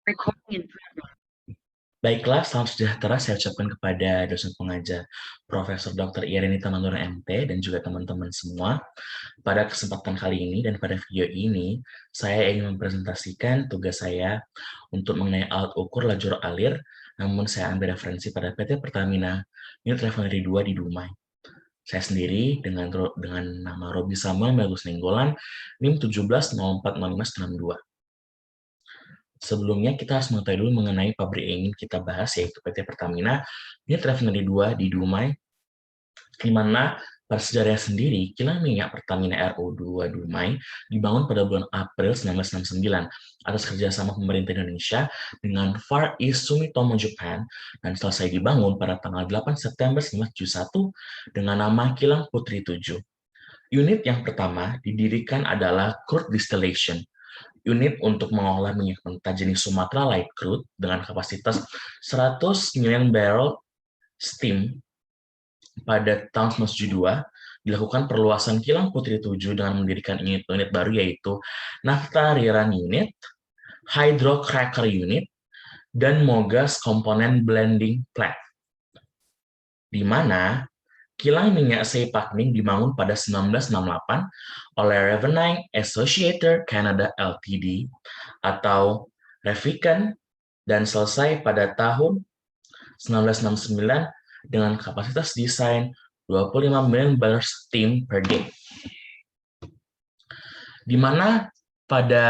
Recording in Baiklah, salam sejahtera saya ucapkan kepada dosen pengajar Profesor Dr. Irenita Mandura MT dan juga teman-teman semua. Pada kesempatan kali ini dan pada video ini, saya ingin mempresentasikan tugas saya untuk mengenai alat ukur lajur alir, namun saya ambil referensi pada PT Pertamina Unit Refinery 2 di Dumai. Saya sendiri dengan nama Robi Samuel Melgus Nenggolan, NIM 17040562. Sebelumnya kita harus mengetahui dulu mengenai pabrik yang ingin kita bahas, yaitu PT Pertamina Unit Refinery 2 di Dumai, di mana pada sejarah sendiri, kilang minyak Pertamina RO2 Dumai dibangun pada bulan April 1969 atas kerjasama pemerintah Indonesia dengan Far East Sumitomo Japan dan selesai dibangun pada tanggal 8 September 1971 dengan nama Kilang Putri 7. Unit yang pertama didirikan adalah crude distillation, unit untuk mengolah minyak mentah jenis Sumatra Light Crude dengan kapasitas 100 million barrel steam pada tahun 1972, dilakukan perluasan kilang Putri 7 dengan mendirikan unit-unit baru yaitu Naphtha Rerun Unit, Hydrocracker Unit, dan Mogas Component Blending Plant, di mana kilang minyak Seipakning dibangun pada 1968 oleh Ravenine Associated Canada Ltd atau Revican dan selesai pada tahun 1969 dengan kapasitas desain 25 million barrels steam per day. Di mana pada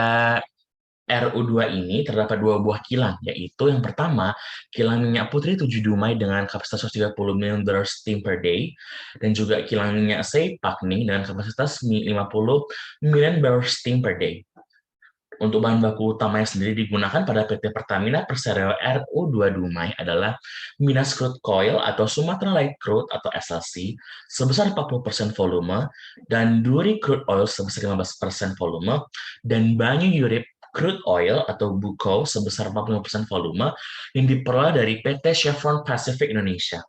RU2 ini terdapat dua buah kilang, yaitu yang pertama, kilang minyak Putri 7 Dumai dengan kapasitas 130 million barrels steam per day, dan juga kilang minyak Seipakning dengan kapasitas 50 million barrels steam per day. Untuk bahan baku utamanya sendiri digunakan pada PT Pertamina Persero RU2 Dumai adalah Minas Crude Coil atau Sumatra Light Crude atau SLC sebesar 40% volume, dan Duri Crude Oil sebesar 15% volume, dan Banyu Urip Crude Oil atau BUCO sebesar 45% volume yang diperoleh dari PT Chevron Pacific Indonesia.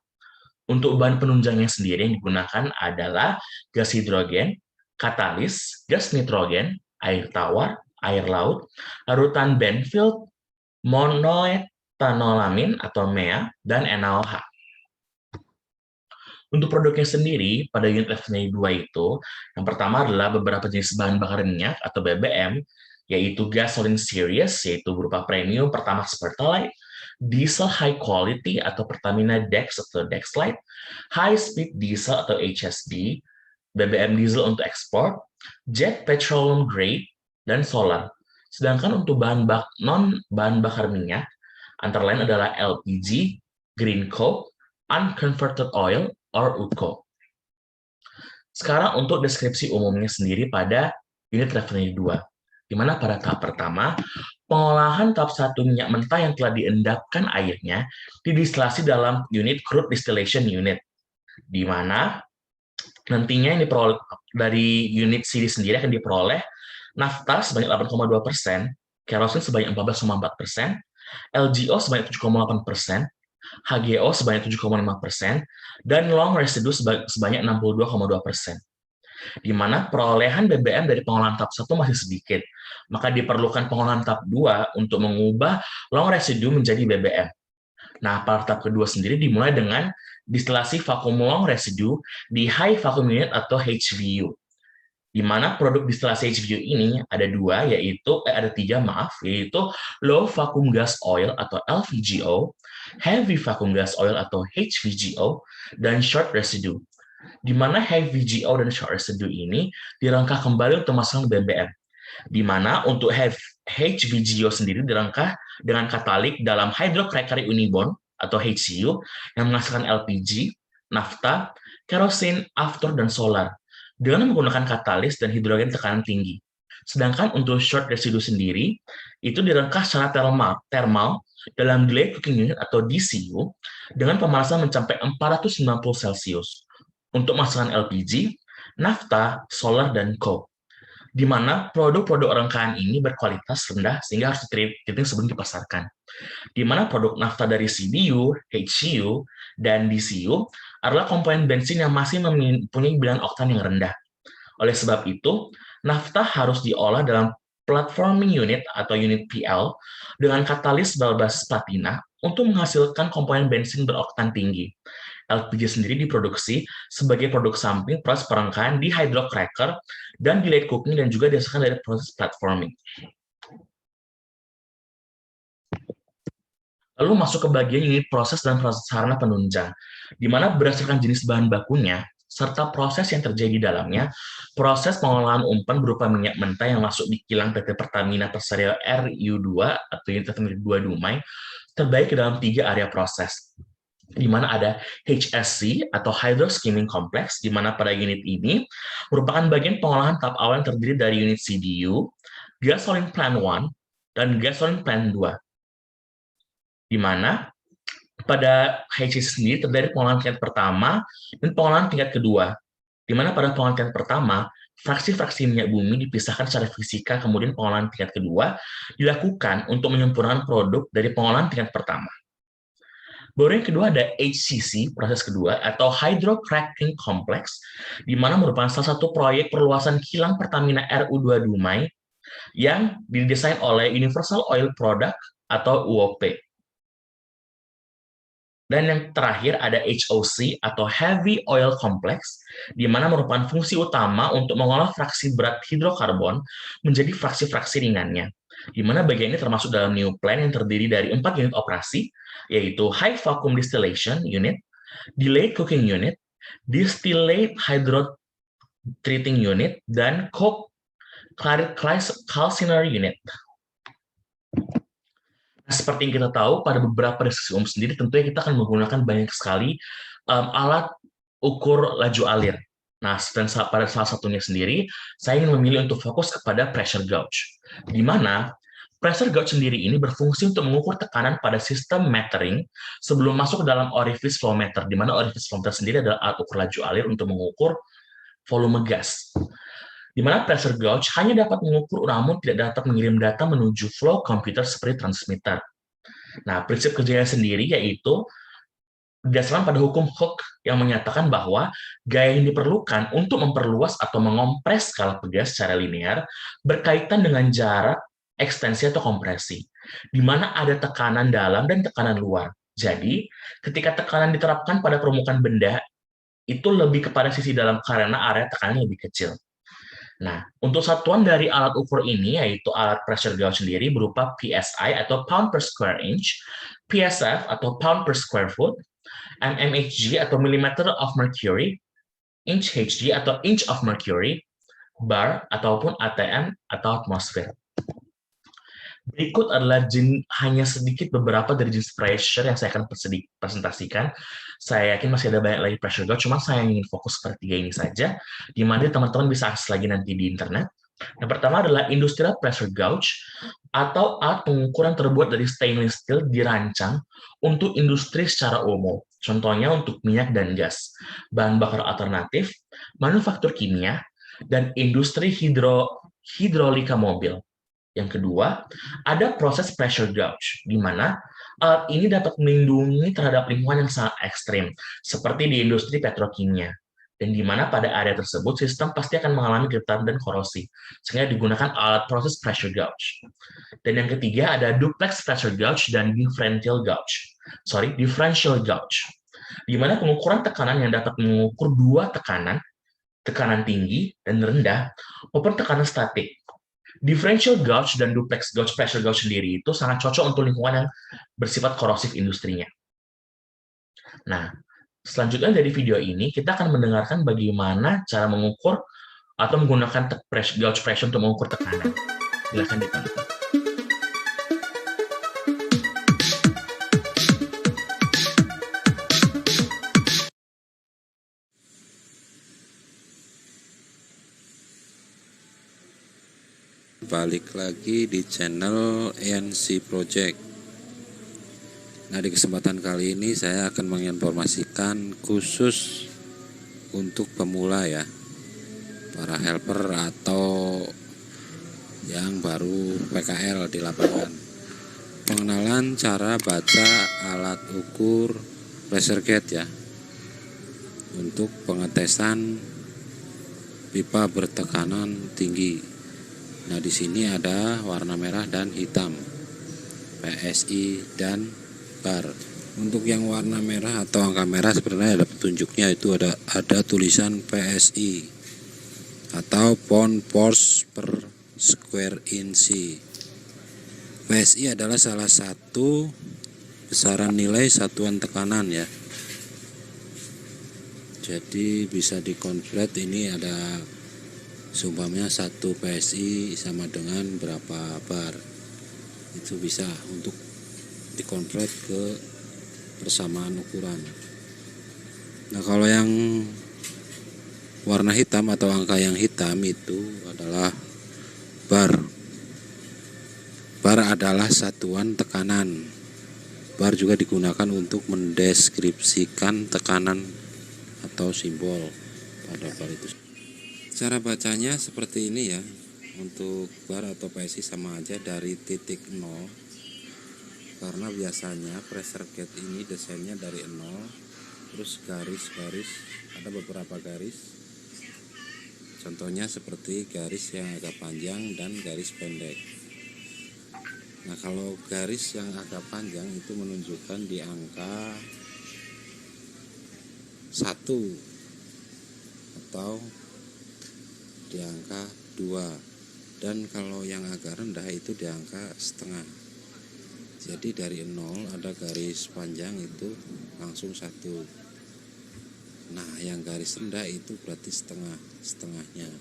Untuk bahan penunjangnya sendiri yang digunakan adalah gas hidrogen, katalis, gas nitrogen, air tawar, air laut, larutan Benfield, monoetanolamin atau MEA, dan NaOH. Untuk produknya sendiri, pada unit refinery 2 itu, yang pertama adalah beberapa jenis bahan bakar minyak atau BBM, yaitu gasoline series, yaitu berupa premium Pertamax Pertalite, diesel high quality atau Pertamina Dex atau Dexlite, high speed diesel atau HSD, BBM diesel untuk ekspor, jet petroleum grade, dan solar. Sedangkan untuk non-bahan bakar minyak, antara lain adalah LPG, green coke, unconverted oil, or UCO. Sekarang untuk deskripsi umumnya sendiri pada unit refinery 2, di mana pada tahap pertama, pengolahan tahap 1 minyak mentah yang telah diendapkan airnya didistilasi dalam unit crude distillation unit, di mana nantinya yang diperoleh dari unit CD sendiri akan diperoleh nafta sebanyak 8,2%, kerosin sebanyak 14,4%, LGO sebanyak 7,8%, HGO sebanyak 7,5%, dan long residue sebanyak 62,2%. Di mana perolehan BBM dari pengolahan tahap 1 masih sedikit, maka diperlukan pengolahan tahap 2 untuk mengubah long residue menjadi BBM. Nah, pada tahap kedua sendiri dimulai dengan distilasi vacuum long residue di high vacuum unit atau HVU, di mana produk distilasi HVU ini ada tiga, yaitu low vacuum gas oil atau LVGO, heavy vacuum gas oil atau HVGO, dan short residue. Di mana heavy VGO dan short residue ini dirangkah kembali untuk masuk BBM. Di mana untuk HVGO sendiri dirangkah dengan katalik dalam hydrocracker unibond atau HCU yang menghasilkan LPG, nafta, kerosin, after, dan solar dengan menggunakan katalis dan hidrogen tekanan tinggi. Sedangkan untuk short residue sendiri itu dirangkah secara thermal dalam delayed cooking unit atau DCU dengan pemanasan mencapai 490 Celcius untuk menghasilkan LPG, nafta, solar, dan coke, di mana produk-produk rangkaian ini berkualitas rendah sehingga harus ditreating sebelum dipasarkan. Di mana produk nafta dari CDU, HCU, dan DCU adalah komponen bensin yang masih mempunyai bilangan oktan yang rendah. Oleh sebab itu, nafta harus diolah dalam platforming unit atau unit PL dengan katalis berbasis platina untuk menghasilkan komponen bensin beroktan tinggi. LPG sendiri diproduksi sebagai produk samping proses perangkaian di hydrocracker dan delayed cooking dan juga dihasilkan dari proses platforming. Lalu masuk ke bagian unit proses dan sarana penunjang, di mana berdasarkan jenis bahan bakunya, serta proses yang terjadi di dalamnya, proses pengolahan umpan berupa minyak mentah yang masuk di kilang PT Pertamina Persero RU2 atau unit refinery 2 Dumai, terbagi ke dalam 3 area proses, di mana ada HSC atau Hydro Skimming Complex, di mana pada unit ini merupakan bagian pengolahan tahap awal yang terdiri dari unit CDU, Gasoline Plant 1, dan Gasoline Plant 2. Di mana pada HSC sendiri terdiri dari pengolahan tingkat pertama dan pengolahan tingkat kedua, di mana pada pengolahan tingkat pertama, fraksi-fraksi minyak bumi dipisahkan secara fisika, kemudian pengolahan tingkat kedua dilakukan untuk menyempurnakan produk dari pengolahan tingkat pertama. Baru yang kedua ada HCC, proses kedua, atau Hydrocracking Complex, di mana merupakan salah satu proyek perluasan kilang Pertamina RU2 Dumai yang didesain oleh Universal Oil Product atau UOP. Dan yang terakhir ada HOC atau Heavy Oil Complex, di mana merupakan fungsi utama untuk mengolah fraksi berat hidrokarbon menjadi fraksi-fraksi ringannya. Di mana bagian ini termasuk dalam new plant yang terdiri dari 4 unit operasi, yaitu High Vacuum Distillation Unit, Delayed Cooking Unit, Distillate Hydro Treating Unit, dan Coke Calciner Unit. Nah, seperti yang kita tahu, pada beberapa diskusi umum sendiri, tentunya kita akan menggunakan banyak sekali alat ukur laju alir. Nah, dan pada salah satunya sendiri, saya ingin memilih untuk fokus kepada pressure gauge, di mana pressure gauge sendiri ini berfungsi untuk mengukur tekanan pada sistem metering sebelum masuk ke dalam orifice flow meter, di mana orifice flow meter sendiri adalah alat ukur laju alir untuk mengukur volume gas. Di mana pressure gauge hanya dapat mengukur namun tidak dapat mengirim data menuju flow computer seperti transmitter. Nah, prinsip kerjanya sendiri yaitu berdasarkan pada hukum Hooke yang menyatakan bahwa gaya yang diperlukan untuk memperluas atau mengompres skala pegas secara linear berkaitan dengan jarak, ekstensi, atau kompresi, di mana ada tekanan dalam dan tekanan luar. Jadi, ketika tekanan diterapkan pada permukaan benda, itu lebih kepada sisi dalam karena area tekanan lebih kecil. Nah, untuk satuan dari alat ukur ini, yaitu alat pressure gauge sendiri berupa PSI atau pound per square inch, PSF atau pound per square foot, mmHg atau millimeter of mercury, inch Hg atau inch of mercury, bar ataupun ATM atau atmosfer. Berikut adalah hanya sedikit beberapa dari jenis pressure yang saya akan presentasikan. Saya yakin masih ada banyak lagi pressure gauge, cuma saya ingin fokus pada 3 ini saja, di mana teman-teman bisa akses lagi nanti di internet. Yang pertama adalah industrial pressure gauge, atau alat pengukuran terbuat dari stainless steel dirancang untuk industri secara umum. Contohnya untuk minyak dan gas, bahan bakar alternatif, manufaktur kimia, dan industri hidrolika mobil. Yang kedua, ada proses pressure gauge, di mana alat ini dapat melindungi terhadap lingkungan yang sangat ekstrim, seperti di industri petrokimia, dan di mana pada area tersebut sistem pasti akan mengalami getaran dan korosi, sehingga digunakan alat proses pressure gauge. Dan yang ketiga ada duplex pressure gauge dan differential gauge, di mana pengukuran tekanan yang dapat mengukur 2 tekanan tinggi dan rendah, maupun tekanan statik. Differential gauge dan duplex gauge pressure gauge sendiri itu sangat cocok untuk lingkungan yang bersifat korosif industrinya. Nah, selanjutnya dari video ini, kita akan mendengarkan bagaimana cara mengukur atau menggunakan gauge pressure untuk mengukur tekanan. Silahkan ditonton. Balik lagi di channel ENC Project. Nah, di kesempatan kali ini saya akan menginformasikan khusus untuk pemula ya, para helper atau yang baru PKL di lapangan. Pengenalan cara baca alat ukur pressure gauge ya, untuk pengetesan pipa bertekanan tinggi. Nah, di sini ada warna merah dan hitam, PSI dan bar. Untuk yang warna merah atau angka merah sebenarnya ada petunjuknya, itu ada tulisan PSI atau pound force per square inch. PSI adalah salah satu besaran nilai satuan tekanan ya. Jadi bisa dikonvert, ini ada seumpamanya 1 PSI sama dengan berapa bar. Itu bisa untuk dikonvert ke persamaan ukuran. Nah, kalau yang warna hitam atau angka yang hitam itu adalah bar. Bar adalah satuan tekanan. Bar juga digunakan untuk mendeskripsikan tekanan atau simbol pada bar itu. Cara bacanya seperti ini ya. Untuk bar atau PSI sama aja dari titik 0, karena biasanya pressure gauge ini desainnya dari 0, terus garis-garis, ada beberapa garis. Contohnya seperti garis yang agak panjang dan garis pendek. Nah, kalau garis yang agak panjang itu menunjukkan di angka 1 atau di angka 2, dan kalau yang agak rendah itu di angka setengah. Jadi dari 0 ada garis panjang itu langsung 1. Nah, yang garis rendah itu berarti setengahnya.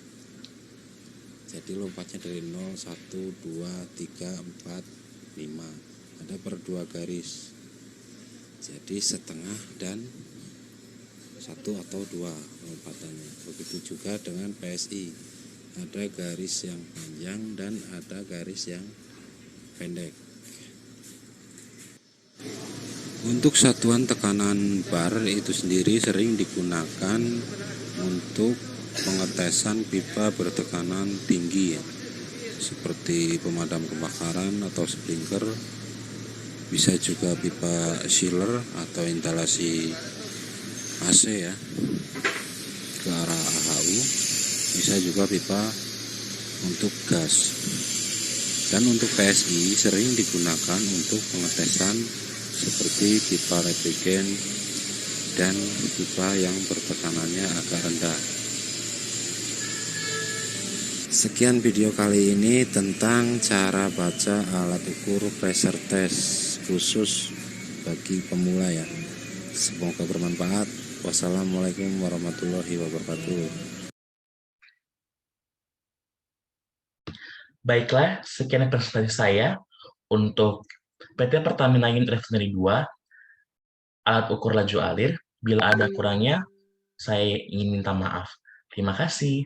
Jadi lompatnya dari 0, 1, 2, 3, 4, 5. Ada per 2 garis. Jadi setengah dan 1 atau 2 lompatannya. Begitu juga dengan PSI. Ada garis yang panjang dan ada garis yang pendek. Untuk satuan tekanan bar itu sendiri sering digunakan untuk pengetesan pipa bertekanan tinggi ya, seperti pemadam kebakaran atau sprinkler, bisa juga pipa chiller atau instalasi AC ya ke arah AHU, bisa juga pipa untuk gas. Dan untuk PSI sering digunakan untuk pengetesan seperti pipa reagen dan pipa yang bertekanannya agak rendah. Sekian video kali ini tentang cara baca alat ukur pressure test khusus bagi pemula ya. Semoga bermanfaat. Wassalamualaikum warahmatullahi wabarakatuh. Baiklah, sekian presentasi saya untuk PT Pertamina Unit Refinery 2, alat ukur laju alir. Bila ada kurangnya, saya ingin minta maaf. Terima kasih.